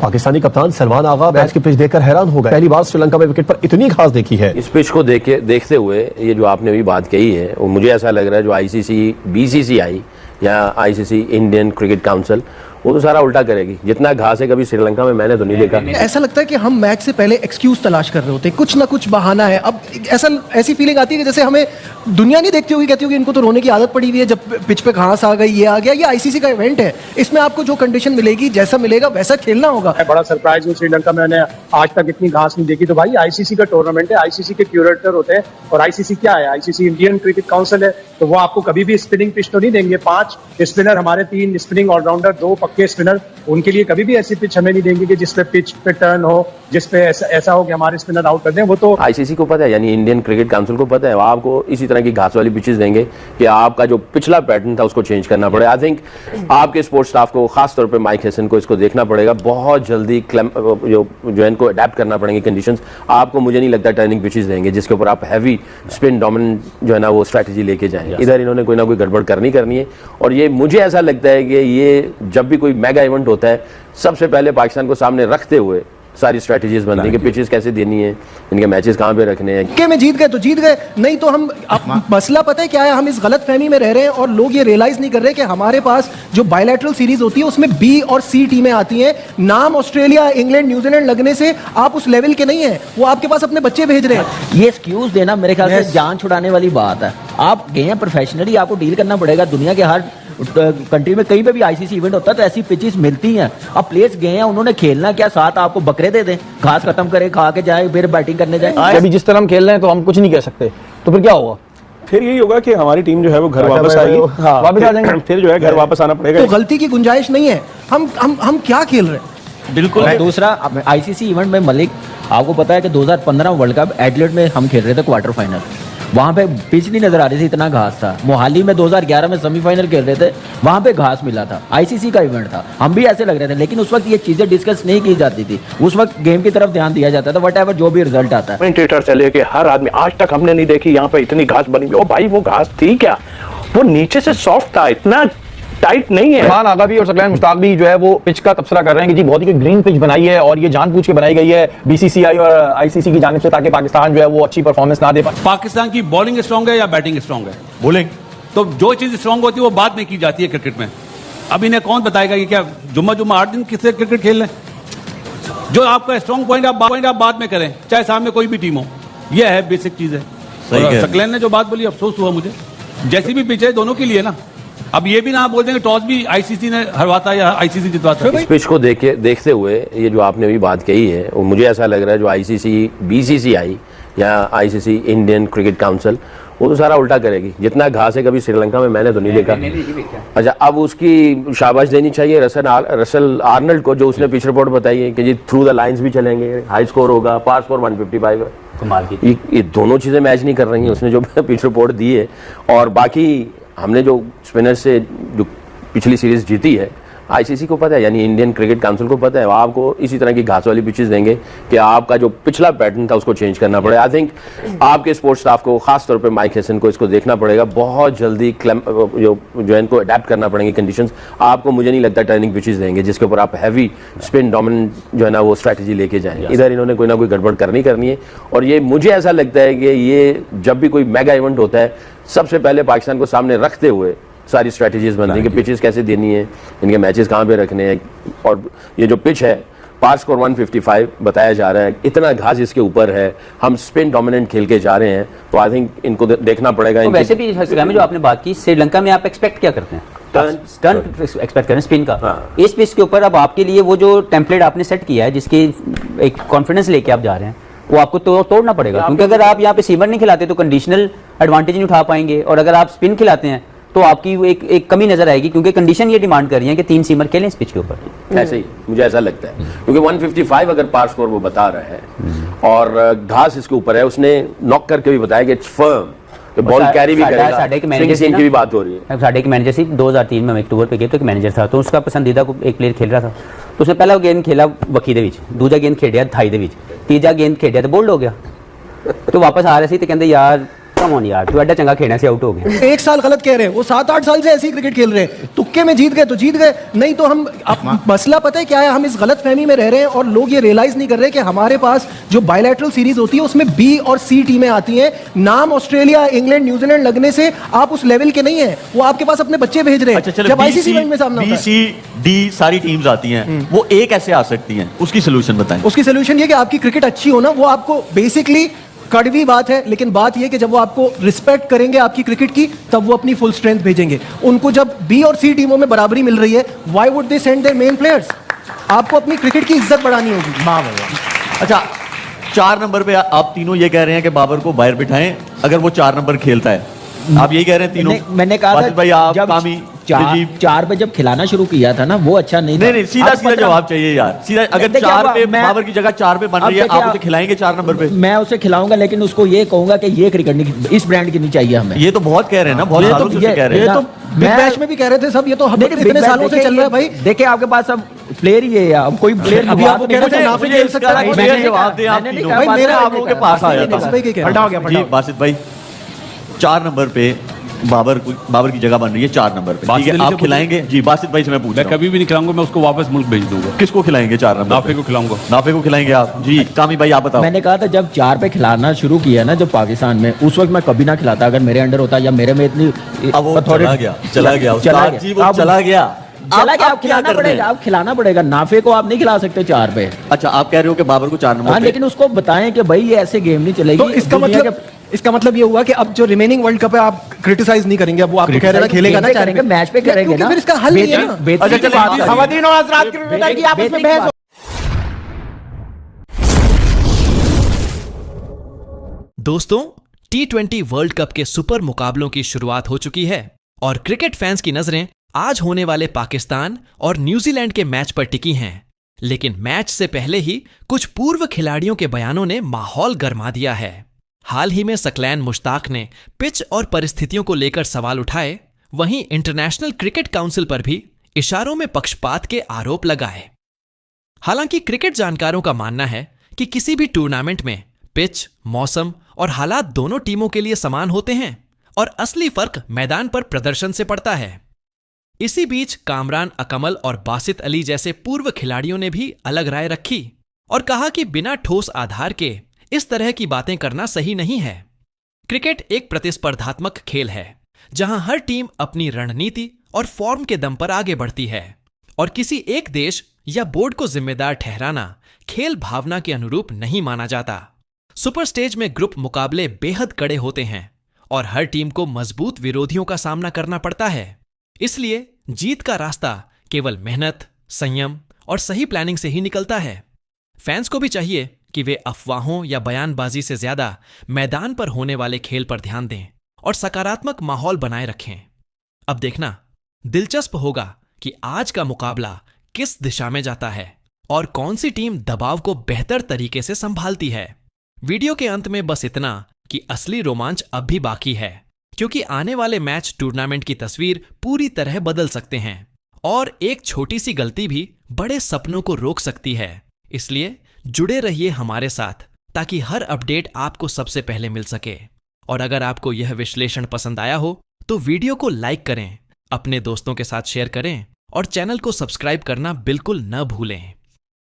पाकिस्तानी कप्तान सलमान आगा मैच की पिच देखकर हैरान हो गए। पहली बार श्रीलंका में विकेट पर इतनी घास देखी है। इस पिच को देखते हुए ये जो आपने अभी बात कही है, वो मुझे ऐसा लग रहा है जो आईसीसी, बीसीसीआई या आईसीसी इंडियन क्रिकेट काउंसिल, वो तो सारा उल्टा करेगी। जितना घास है कभी श्रीलंका में मैंने तो नहीं देखा। ऐसा लगता है कि हम मैच से पहले एक्सक्यूज तलाश कर रहे होते हैं, कुछ ना कुछ बहाना है। अब ऐसी फीलिंग आती है कि जैसे हमें दुनिया नहीं देखती होगी, कहती होगी इनको तो रोने की आदत पड़ी हुई है, जब पिच पे घास आ गई, ये आ गया। ये आईसीसी का इवेंट है, इसमें आपको जो कंडीशन मिलेगी, जैसा मिलेगा वैसा खेलना होगा। बड़ा सरप्राइज हूँ, श्रीलंका में मैंने आज तक इतनी घास नहीं देखी। तो भाई आईसीसी का टूर्नामेंट है, आईसीसी के क्यूरेटर होते हैं, और आईसीसी क्या है? आईसीसी इंडियन क्रिकेट काउंसिल है, तो वो आपको कभी भी स्पिनिंग पिच तो नहीं देंगे। 5 स्पिनर, हमारे 3 स्पिनिंग ऑलराउंडर, 2 पक्के स्पिनर, उनके लिए कभी भी ऐसी पिच हमें नहीं देंगे कि जिसपे पिच पे टर्न हो, जिसपे ऐसा हो कि हमारे स्पिनर आउट कर दें। वो तो आईसीसी को पता है, यानी इंडियन क्रिकेट काउंसिल को पता है। आपको इसी तरह की घास वाली पिचेस देंगे कि आपका जो पिछला पैटर्न था उसको चेंज करना पड़ेगा। आई थिंक आपके स्पोर्ट्स स्टाफ को, खास तौर पे माइक हैसन को, इसको देखना पड़ेगा। बहुत जल्दी जो है इनको अडेप्ट करना पड़ेंगे कंडीशंस। आपको मुझे नहीं लगता टर्निंग पिचेस देंगे जिसके ऊपर आप हैवी स्पिन डोमिनेंट जो है ना वो स्ट्रैटेजी लेके जाएंगे। इधर इन्होंने कोई ना कोई गड़बड़ करनी है। और ये मुझे ऐसा लगता है कि ये जब भी कोई मेगा इवेंट होता है, सबसे पहले पाकिस्तान को सामने रखते हुए सारी स्ट्रेटजीज बनती है कि पिचेस कैसे देनी है, इनके मैचेस कहां पे रखने हैं। के में जीत गए तो जीत गए, नहीं तो हम मसला पता है क्या है, हम इस गलत फहमी में रह रहे हैं और लोग ये रियलाइज नहीं कर रहे कि हमारे पास जो बायलैटरल सीरीज होती है उसमें बी और सी टीमें आती हैं। नाम ऑस्ट्रेलिया, इंग्लैंड, न्यूजीलैंड लगने से आप उस लेवल के नहीं है, वो आपके पास अपने बच्चे भेज रहे हैं। ये एक्सक्यूज देना मेरे ख्याल से जान छुड़ाने वाली बात है। आप गए हैं प्रोफेशनली, आपको डील करना पड़ेगा। दुनिया के हर कंट्री में कहीं पे भी आईसीसी इवेंट होता है तो ऐसी पिचेस मिलती हैं। अब प्लेयर्स गए हैं, उन्होंने खेलना क्या, साथ आपको बकरे दे दें, घास खत्म करे, खा के जाए, फिर बैटिंग करने जाए। अभी जिस तरह हम खेल रहे हैं तो हम कुछ नहीं कह सकते, तो फिर क्या होगा? फिर यही होगा कि हमारी टीम जो है वो घर वापस आएगी। वापस आ जाएंगे, फिर जो है घर वापस आना पड़ेगा। तो गलती की गुंजाइश नहीं है। हम क्या खेल रहे हैं? बिल्कुल। दूसरा, आईसीसी इवेंट में मलिक, आपको पता है कि 2015 वर्ल्ड कप एडिलेड में हम खेल रहे थे क्वार्टर फाइनल, वहां पे पिच नहीं नजर आ रही थी, इतना घास था। मोहाली में 2011 में सेमीफाइनल खेल रहे थे, वहां पे घास मिला था, आईसीसी का इवेंट था, हम भी ऐसे लग रहे थे। लेकिन उस वक्त ये चीजें डिस्कस नहीं की जाती थी, उस वक्त गेम की तरफ ध्यान दिया जाता था, वटएवर जो भी रिजल्ट आता है। कमेंटेटर चले कि हर आदमी, आज तक हमने नहीं देखी यहाँ पे इतनी घास बनी हुई। ओ भाई, वो घास थी क्या? वो नीचे से सॉफ्ट था, इतना टाइट नहीं है। सलमान आगा भी और सकलैन मुश्ताक भी जो है वो पिच का तबसरा कर रहे हैं कि जी बहुत ही ग्रीन पिच बनाई है और ये जानबूझ के बनाई गई है बीसीसीआई और आईसीसी की जानिब से, ताकि पाकिस्तान जो है वो अच्छी परफॉर्मेंस ना दे पाए। पाकिस्तान की बॉलिंग स्ट्रांग है या बैटिंग स्ट्रांग है? बॉलिंग। तो जो चीज स्ट्रांग होती है वो बाद में की जाती है क्रिकेट में। अब इन्हें कौन बताएगा कि क्या जुम्मा 8 दिन किससे क्रिकेट खेल रहे हैं? जो आपका स्ट्रांग पॉइंट आप बाद में करें, चाहे सामने कोई भी टीम हो। यह है बेसिक चीज है। सकलैन ने जो बात बोली, अफसोस हुआ मुझे। जैसी भी पिच है दोनों के लिए ना, अब ये भी ना बोल देंगे टॉस भी आईसीसी ने हरवाता या आईसीसी जितवाता। इस पिच को देखते हुए ये जो आपने अभी बात कही है, वो मुझे ऐसा लग रहा है जो आईसीसी, बीसीसीआई या आईसीसी इंडियन क्रिकेट काउंसिल, वो तो सारा उल्टा करेगी। जितना घास है कभी श्रीलंका में मैंने तो नहीं देखा। अच्छा, अब उसकी शाबाश देनी चाहिए रसल आर्नल्ड को, जो उसने पिच रिपोर्ट बताई है कि जी थ्रू द लाइंस भी चलेंगे, हाई स्कोर होगा, पार स्कोर 155 है। कमाल की ये दोनों चीजें मैच नहीं कर रही हैं उसने जो पिच रिपोर्ट दी है। और बाकी हमने जो स्पिनर से जो पिछली सीरीज जीती है, आईसीसी को पता है, यानी इंडियन क्रिकेट काउंसिल को पता है। आपको इसी तरह की घास वाली पिचेस देंगे कि आपका जो पिछला पैटर्न था उसको चेंज करना पड़ेगा। आई थिंक आपके स्पोर्ट्स स्टाफ को, खास तौर पे माइक हैसन को, इसको देखना पड़ेगा। बहुत जल्दी जो है इनको अडेप्ट करना पड़ेंगे कंडीशंस। आपको मुझे नहीं लगता टर्निंग पिचेस देंगे जिसके ऊपर आप हैवी स्पिन डोमिनेंट जो है ना वो स्ट्रैटेजी लेके जाएंगे। इधर इन्होंने कोई ना कोई गड़बड़ करनी है। और ये मुझे ऐसा लगता है कि ये जब भी कोई मेगा इवेंट होता है, सबसे पहले पाकिस्तान को सामने रखते हुए सारी स्ट्रेटजीज बनती है कि पिचेस कैसे देनी है, इनके मैचेस कहां पे रखने हैं। और ये जो पिच है, पार स्कोर 155 बताया जा रहा है, इतना घास इसके ऊपर है, हम स्पिन डोमिनेंट खेल के जा रहे हैं, तो आई थिंक इनको देखना पड़ेगा। तो वैसे भी जो आपने बात की, श्रीलंका में आप एक्सपेक्ट क्या करते हैं? टर्न एक्सपेक्ट करें स्पिन का। हाँ। इस पिच के ऊपर अब आपके लिए वो जो टेम्पलेट आपने सेट किया है, जिसकी एक कॉन्फिडेंस लेके आप जा रहे हैं, वो आपको तोड़ना पड़ेगा। क्योंकि अगर आप यहाँ पे सीमर नहीं खिलाते तो कंडीशनल एडवांटेज नहीं उठा पाएंगे, और अगर आप स्पिन खिलाते हैं तो आपकी एक कमी नजर आएगी, क्योंकि कंडीशन ये डिमांड कर रही है कि 3 सीमर खेलें इस पिच के ऊपर। ऐसे ही मुझे ऐसा लगता है, क्योंकि 155 अगर पार स्कोर वो बता रहा है और घास इसके ऊपर है, उसने नॉक करके भी बताया कि इट्स फर्म, तो बॉल कैरी भी करेगा। साढ़े के मैनेजर की भी बात हो रही है। साढ़े के मैनेजर से 2003 में एक टूर पे गए तो एक मैनेजर था, तो उसका पसंदीदा को एक प्लेयर खेल रहा था, तो उसने पहला गेंद खेला वकी दे विच, दूजा गेंद खेडिया थाई दे विच, तीजा गेंद खेडिया तो बोल्ड हो गया। तो वापस आ रहे थे तो कहते यार कम ऑन यार, तू एडा चंगा खेलने से आउट हो गया। एक साल गलत कह रहे हैं, वो 7-8 साल से ऐसे ही क्रिकेट खेल रहे हैं। तुक्के में जीत गए तो जीत गए, नहीं तो हम मसला पता है क्या है, हम इस गलत फहमी में रह रहे हैं और लोग ये रियलाइज नहीं कर रहे कि हमारे पास जो बायलैटरल सीरीज होती है उसमें बी और सी टीमें आती हैं। नाम ऑस्ट्रेलिया, इंग्लैंड, न्यूजीलैंड लगने से आप उस लेवल के नहीं है, वो आपके पास अपने बच्चे भेज रहे हैं। जब आईसीसी में सामना होता है, बी सी डी सारी टीम्स आती हैं, वो एक कैसे आ सकती हैं, उसकी सोल्यूशन बताएं। उसकी सोल्यूशन ये कि आपकी क्रिकेट अच्छी हो ना, वो आपको बेसिकली कड़वी बात है, लेकिन बात यह कि जब वो आपको रिस्पेक्ट करेंगे आपकी क्रिकेट की, तब वो अपनी फुल स्ट्रेंथ भेजेंगे। उनको जब बी और सी टीमों में बराबरी मिल रही है, why would they send their main players? आपको अपनी क्रिकेट की इज्जत बढ़ानी होगी। वाह भैया। अच्छा, 4 नंबर पे आप तीनों ये कह रहे हैं कि बाबर को बाहर बिठाएं अगर वो 4 नंबर खेलता है, आप यही कह रहे हैं तीनों? मैंने कहा था भाई आप जब कामी 4 पे जब खिलाना शुरू किया था ना, वो अच्छा नहीं था। नहीं, सीधा सीधा जवाब चाहिए यार, सीधा। अगर 4 पे बाबर की जगह 4 पे बन रही है, आप उसे खिलाएंगे 4 नंबर पे? मैं उसे खिलाऊंगा, लेकिन उसको ये कहूंगा कि ये क्रिकेट नहीं, इस ब्रांड की नहीं चाहिए हमें। ये तो बहुत कह रहे हैं ना, बहुत सालों से कह रहे हैं। ये तो बिग बैश में भी कह रहे थे सब, ये तो इतने सालों से चल रहा है भाई। देखिए आपके पास अब प्लेयर ही है, अब कोई प्लेयर अभी आप कह रहे थे नाफे खेल सकता है। जवाब दे आप तीनों, भाई मेरा आप लोगों के पास आया था। हटा हो गया जी बासित भाई, 4 नंबर पे बाबर की जगह बन रही है 4 नंबर पे, ठीक है? आप खिलाएंगे? जी बासित भाई से मैं पूछ रहा हूं। कभी भी नहीं खिलाऊंगा, मैं उसको वापस मुल्क भेज दूंगा। किसको खिलाएंगे 4 नंबर? नाफे को खिलाऊंगा। नाफे को खिलाएंगे आप? जी कामी भाई आप बताओ। मैंने कहा था जब 4 पे खिलाना शुरू किया ना, जब पाकिस्तान में, उस वक्त मैं कभी ना खिलाता अगर मेरे अंडर होता, या मेरे में इतनी अब वो चला गया चला गया। आप खिलाना पड़ेगा, आप खिलाना पड़ेगा। नाफे को आप नहीं खिला सकते 4 पे। अच्छा, आप कह रहे हो कि बाबर को 4 नंबर? लेकिन उसको बताएं कि भाई ये ऐसे गेम नहीं चलेगी। तो इसका मतलब ये हुआ कि अब जो रिमेनिंग वर्ल्ड कप है आप क्रिटिसाइज नहीं करेंगे, अब वो आपको कह रहे ना खेलेगा ना, करेंगे मैच पे करेंगे ना, फिर इसका हल नहीं है ना। अच्छा चलिए, खवातीन और हज़रात क्रिकेट की आपस में बहस। दोस्तों, T20 वर्ल्ड कप के सुपर मुकाबलों की शुरुआत हो चुकी है और क्रिकेट फैंस की नजरें आज होने वाले पाकिस्तान और न्यूजीलैंड के मैच पर टिकी हैं। लेकिन मैच से पहले ही कुछ पूर्व खिलाड़ियों के बयानों ने माहौल गरमा दिया है। हाल ही में सकलैन मुश्ताक ने पिच और परिस्थितियों को लेकर सवाल उठाए, वहीं इंटरनेशनल क्रिकेट काउंसिल पर भी इशारों में पक्षपात के आरोप लगाए। हालांकि क्रिकेट जानकारों का मानना है कि किसी भी टूर्नामेंट में पिच, मौसम और हालात दोनों टीमों के लिए समान होते हैं और असली फर्क मैदान पर प्रदर्शन से पड़ता है। इसी बीच कामरान अकमल और बासित अली जैसे पूर्व खिलाड़ियों ने भी अलग राय रखी और कहा कि बिना ठोस आधार के इस तरह की बातें करना सही नहीं है। क्रिकेट एक प्रतिस्पर्धात्मक खेल है जहां हर टीम अपनी रणनीति और फॉर्म के दम पर आगे बढ़ती है और किसी एक देश या बोर्ड को जिम्मेदार ठहराना खेल भावना के अनुरूप नहीं माना जाता। सुपर स्टेज में ग्रुप मुकाबले बेहद कड़े होते हैं और हर टीम को मजबूत विरोधियों का सामना करना पड़ता है। इसलिए जीत का रास्ता केवल मेहनत, संयम और सही प्लानिंग से ही निकलता है। फैंस को भी चाहिए कि वे अफवाहों या बयानबाजी से ज्यादा मैदान पर होने वाले खेल पर ध्यान दें और सकारात्मक माहौल बनाए रखें। अब देखना दिलचस्प होगा कि आज का मुकाबला किस दिशा में जाता है और कौन सी टीम दबाव को बेहतर तरीके से संभालती है। वीडियो के अंत में बस इतना कि असली रोमांच अब भी बाकी है, क्योंकि आने वाले मैच टूर्नामेंट की तस्वीर पूरी तरह बदल सकते हैं और एक छोटी सी गलती भी बड़े सपनों को रोक सकती है। इसलिए जुड़े रहिए हमारे साथ ताकि हर अपडेट आपको सबसे पहले मिल सके। और अगर आपको यह विश्लेषण पसंद आया हो तो वीडियो को लाइक करें, अपने दोस्तों के साथ शेयर करें और चैनल को सब्सक्राइब करना बिल्कुल न भूलें।